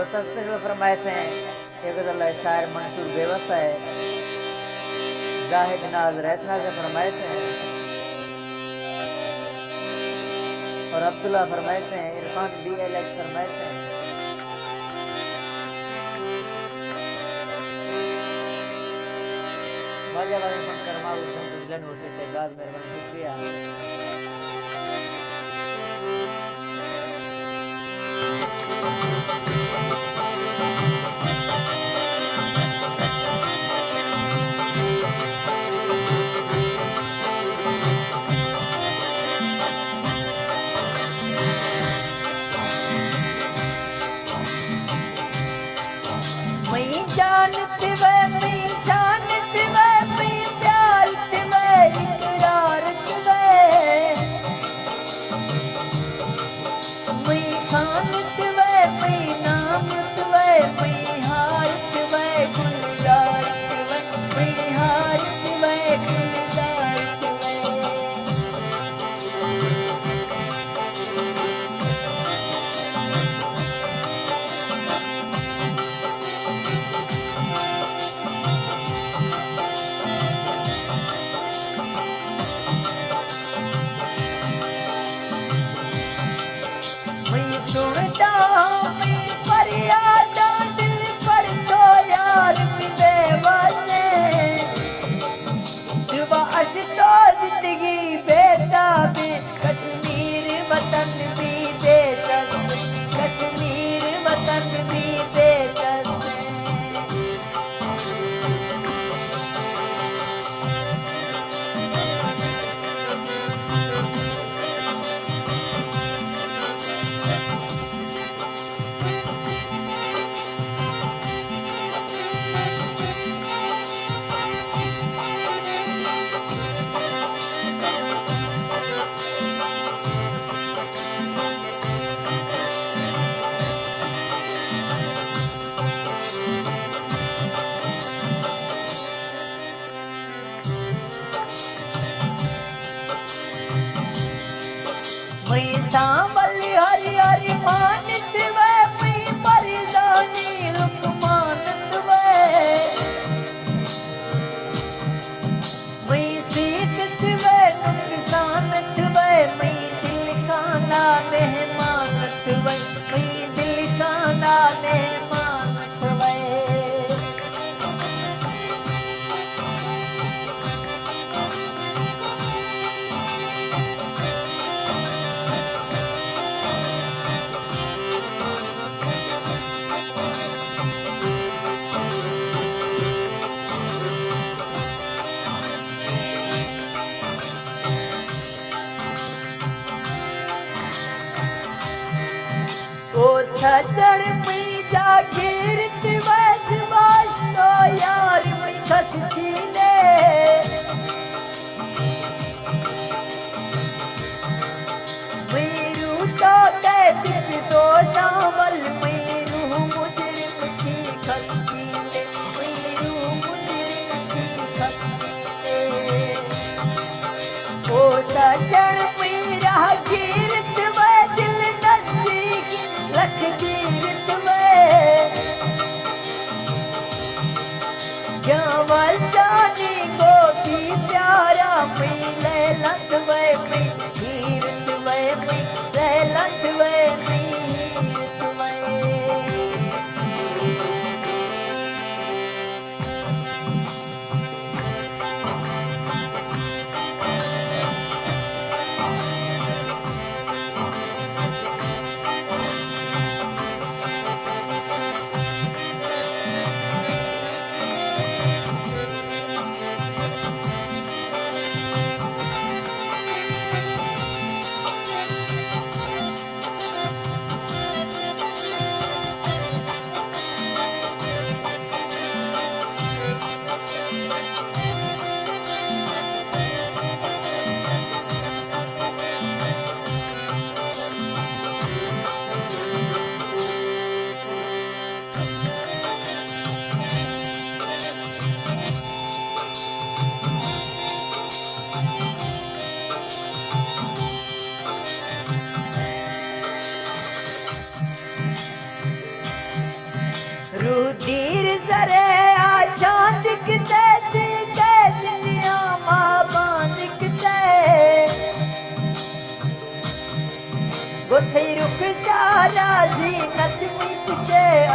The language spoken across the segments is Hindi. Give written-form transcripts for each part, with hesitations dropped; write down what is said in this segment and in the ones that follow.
दोस्तों स्पेशल फरमाइश है एक गजल है शायर मंसूर बेवस है, जाहिद नाज रैसना से फरमाइश है और अब्दुल्ला फरमाइश है, इरफान BLX फरमाइश है। वाजा वाले फनकार मारूफ संत दिलन हो सकते गाज मेहरबानी शुक्रिया। मैं जानत वे मैं जानत वे मैं प्यार वे इकरार वे मैं खानत वे मैं नामत वे मैं हारत वे गुलजार वे मैं हारत वे गुलजार सुनता मैं फरियाद दिल पर तो यार मिले वाले सुबह तो जिंदगी बेताबी कश्मीर वतन भी बेकस कश्मीर वतन भी बेकस मैं सांवल हरी हरी मानत वे मैं परिजानी रुक मानत वे मैं सीखत वे नुकसानत वे मैं दिल खाना मेहमानत वे मैं दिल खाना मेहमानत वे ओ सजन में जागीरत वैस वास्तो यार में खस छीने मेरू तो कहती तो शामल मेरू मुजरिम की खस छीने मेरू मुजरिम की खस छीने ओ सजन मेरा गिरत वे दिल नजदीक लख गिरत में जावल जानी को भी प्यारा मिले लत वे में गिरत वे में लत वे में गिरत वे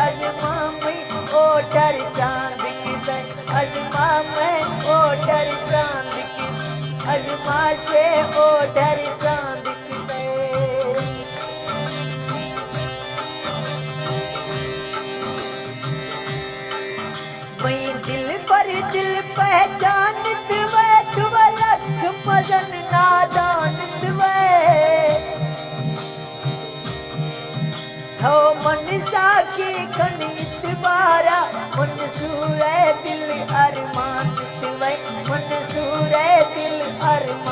अजमा में ओटर चांद की से अजमा में ओटर चांद की अजमा से ओटर चांद की से मैं दिल पर दिल पहचानत वे तुम लख मजन नादानत वे हो मन साकी खनित बारा मन सूरे दिल अरमान वे मन सूरे दिल अरमान